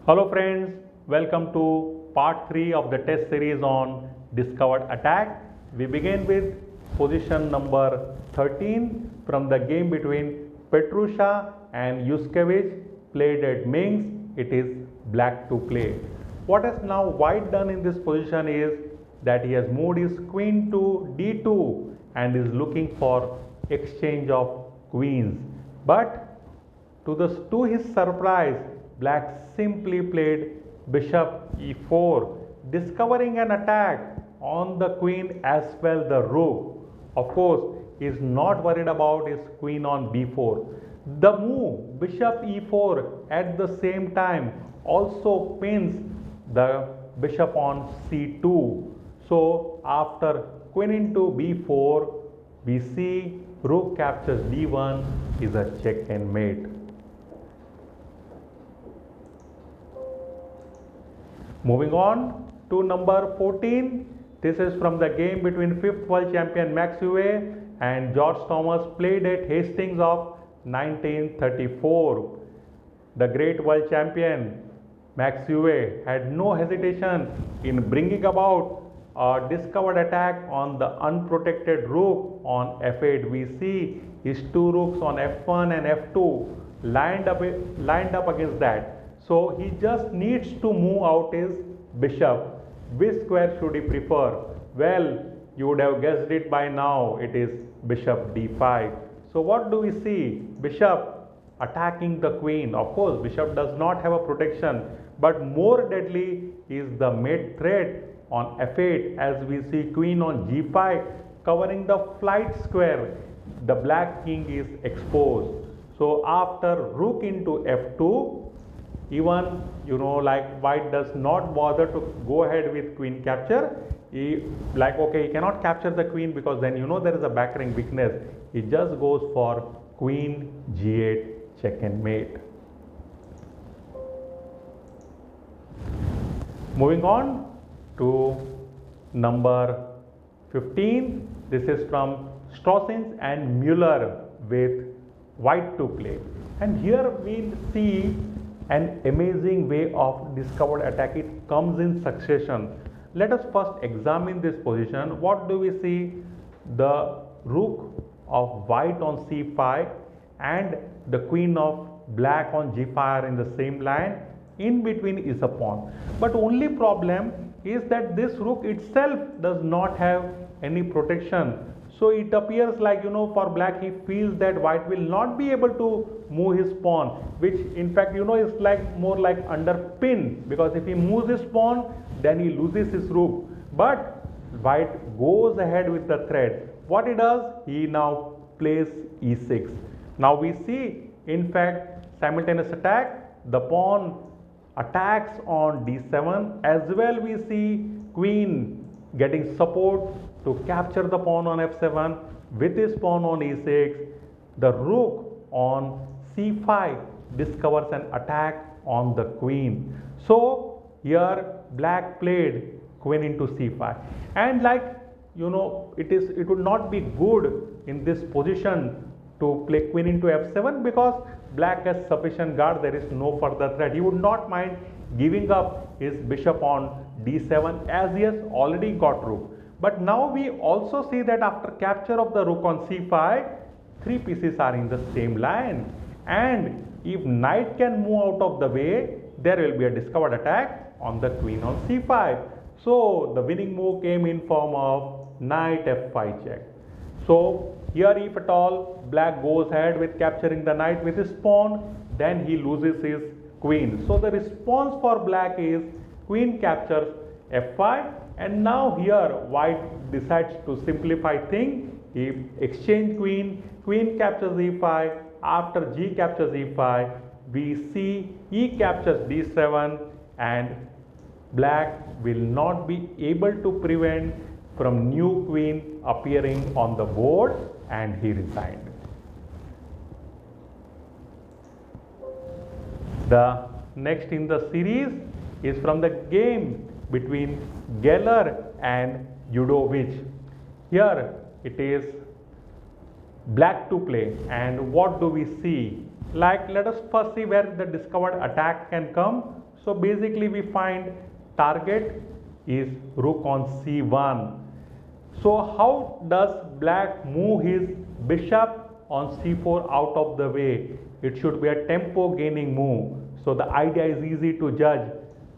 Hello friends, welcome to part 3 of the test series on discovered attack. We begin with position number 13 from the game between Petrusha and Yuskevich played at Minsk. It is black to play. What has now white done in this position is that he has moved his queen to d2 and is looking for exchange of queens. But to his surprise, black simply played bishop e4, discovering an attack on the queen as well the rook. Of course, he is not worried about his queen on b4. The move bishop e4 at the same time also pins the bishop on c2. So after queen into b4, we see rook captures d1 is a check and mate. Moving on to number 14. This is from the game between 5th world champion Max Euwe and George Thomas played at Hastings of 1934. The great world champion Max Euwe had no hesitation in bringing about a discovered attack on the unprotected rook on f8. We see his two rooks on f1 and f2 lined up against that. So he just needs to move out his bishop. Which square should he prefer? Well, you would have guessed it by now. It is bishop d5. So what do we see? Bishop attacking the queen. Of course, bishop does not have a protection, but more deadly is the mate threat on f8 as we see queen on g5 covering the flight square. The black king is exposed. So after rook into f2, even like white does not bother to go ahead with queen capture. He cannot capture the queen because then there is a back ring weakness. He just goes for queen g8 check and mate. Moving on to number 15. This is from Strossins and Mueller with white to play. And here we'll see an amazing way of discovered attack. It comes in succession. Let us first examine this position. What do we see? The rook of white on c5 and the queen of black on g5 are in the same line. In between is a pawn. But only problem is that this rook itself does not have any protection. So it appears like for black he feels that white will not be able to move his pawn, which in fact is like more like under pin, because if he moves his pawn then he loses his rook. But white goes ahead with the threat. What he does? He now plays e6. Now we see in fact simultaneous attack. The pawn attacks on d7 as well. We see queen getting support to capture the pawn on f7 with his pawn on e6. The rook on c5 discovers an attack on the queen. So here black played queen into c5, and it would not be good in this position to play queen into f7 because black has sufficient guard. There is no further threat. He would not mind giving up his bishop on d7 as he has already got rook. But now we also see that after capture of the rook on c5, three pieces are in the same line, and if knight can move out of the way, there will be a discovered attack on the queen on c5. So the winning move came in form of knight f5 check. So here if at all black goes ahead with capturing the knight with his pawn, then he loses his queen. So the response for black is queen captures f5, and now here white decides to simplify thing. He exchange queen, queen captures e5, after g captures e5, we see e captures d7, and black will not be able to prevent from new queen appearing on the board, and he resigned. The next in the series is from the game between Geller and Judovich. Here it is black to play, and what do we see? Let us first see where the discovered attack can come. So basically we find target is rook on c1. So how does black move his bishop on c4 out of the way? It should be a tempo gaining move. So the idea is easy to judge.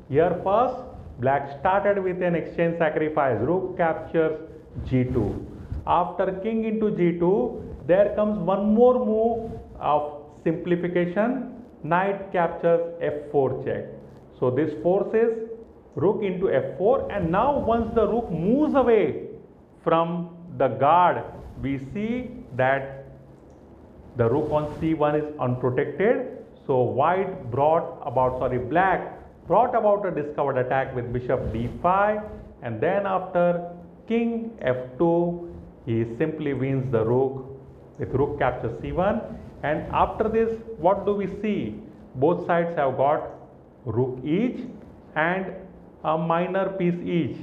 Here first, black started with an exchange sacrifice. Rook captures g2. After king into g2, there comes one more move of simplification. Knight captures f4 check. So this forces rook into f4, and now once the rook moves away from the guard, we see that the rook on c1 is unprotected. So black brought about a discovered attack with bishop d5, and then after king f2, he simply wins the rook with rook captures c1. And after this, what do we see? Both sides have got rook each and a minor piece each,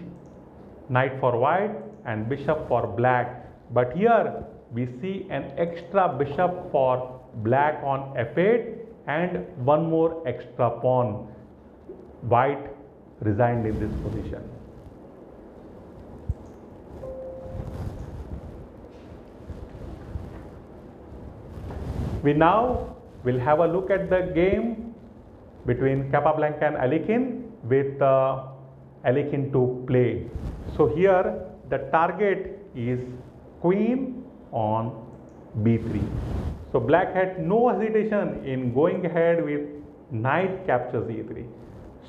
knight for white and bishop for black. But here we see an extra bishop for black on f8 and one more extra pawn. White resigned in this position. We now will have a look at the game between Capablanca and Alekhine with Alekhine to play. So here the target is queen on b3. So black had no hesitation in going ahead with knight captures e3.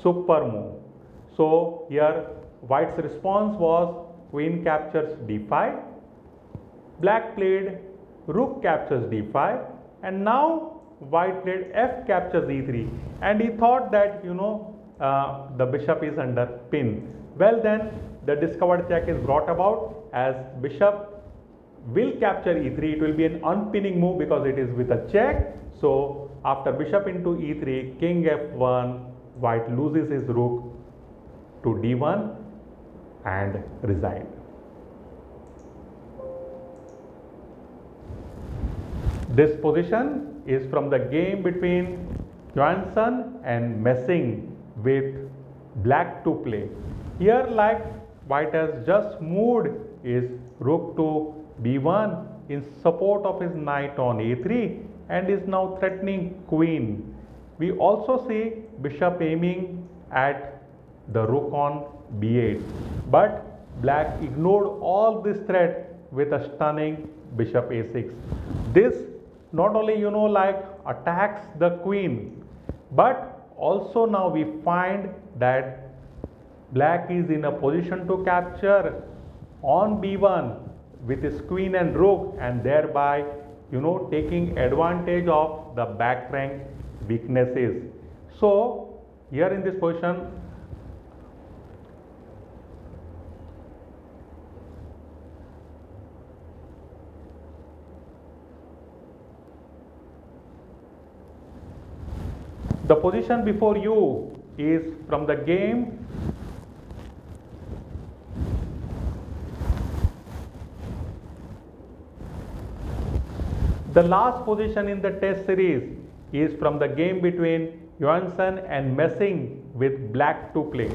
Super move. So here white's response was queen captures d5. Black played rook captures d5, and now white played f captures e3, and he thought that the bishop is under pin. Well then, the discovered check is brought about as bishop will capture e3. It will be an unpinning move because it is with a check. So after bishop into e3, king f1, white loses his rook to d1 and resigned. This position is from the game between Johansson and Messing with black to play. Here, like white has just moved his rook to b1 in support of his knight on a3 and is now threatening queen. We also see bishop aiming at the rook on b8, but black ignored all this threat with a stunning bishop a6. This not only attacks the queen, but also now we find that black is in a position to capture on b1 with his queen and rook, and thereby taking advantage of the back rank weaknesses. So here in this position, the position before you is from the game the last position in the test series is from the game between Johansson and Messing with black to play.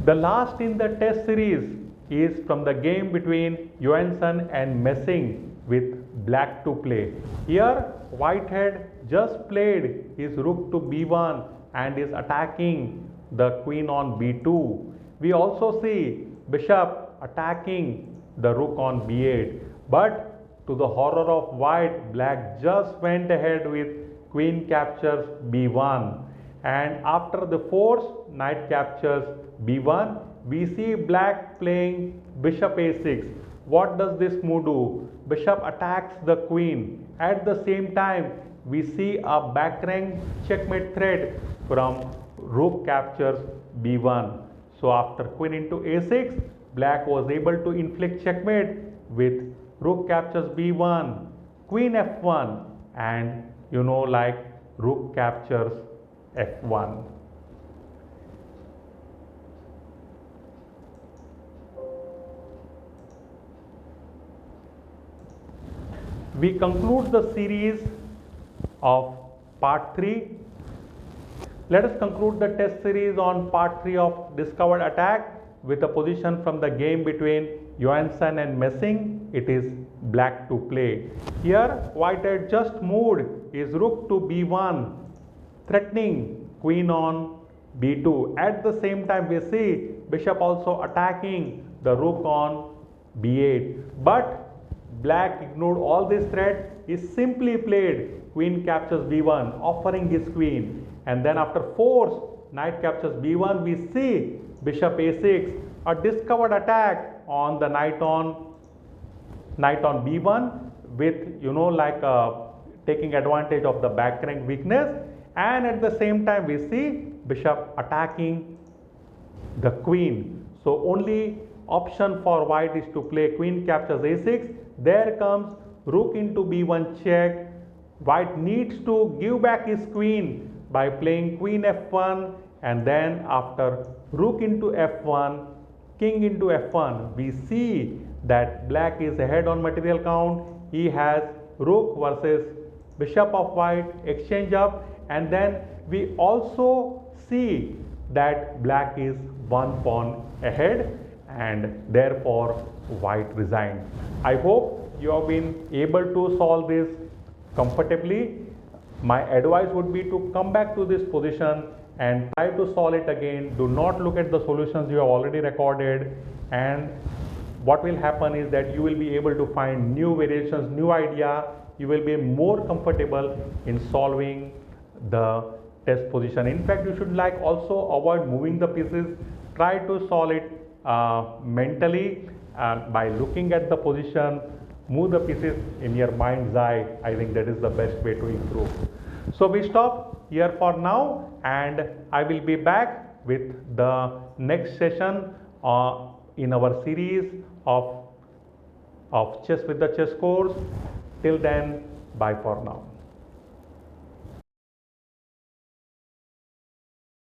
The last in the test series is from the game between Johansson and Messing with black to play. Here white had just played his rook to b1 and is attacking the queen on b2. We also see bishop attacking the rook on b8, but to the horror of white, black just went ahead with queen captures b1, and after the force knight captures b1, we see black playing bishop a6. What does this move do? Bishop attacks the queen. At the same time, we see a back rank checkmate threat from rook captures b1. So after queen into a6, black was able to inflict checkmate with rook captures b1, queen f1, and rook captures f1. we conclude the series of part 3. Let us conclude the test series on part 3 of discovered attack with a position from the game between Johansson and Messing. It is black to play. Here white had just moved his rook to b1, threatening queen on b2. At the same time we see bishop also attacking the rook on b8. But black ignored all this threat. He simply played queen captures b1, offering his queen. And then after force, knight captures b1, we see bishop a6, a discovered attack on the knight on b1 with taking advantage of the back rank weakness. And at the same time we see bishop attacking the queen. So only option for white is to play queen captures a6. There comes rook into b1 check. White needs to give back his queen by playing queen f1, and then after rook into f1, king into f1, we see that black is ahead on material count. He has rook versus bishop of white, exchange up, and then we also see that black is one pawn ahead and therefore white resigned. I hope you have been able to solve this comfortably. My advice would be to come back to this position and try to solve it again. Do not look at the solutions you have already recorded, and what will happen is that you will be able to find new variations, new idea. You will be more comfortable in solving the test position. In fact, you should also avoid moving the pieces. Try to solve it mentally by looking at the position. Move the pieces in your mind's eye. I think that is the best way to improve. So we stop here for now, and I will be back with the next session in our series of chess with the chess course. Till then, bye for now.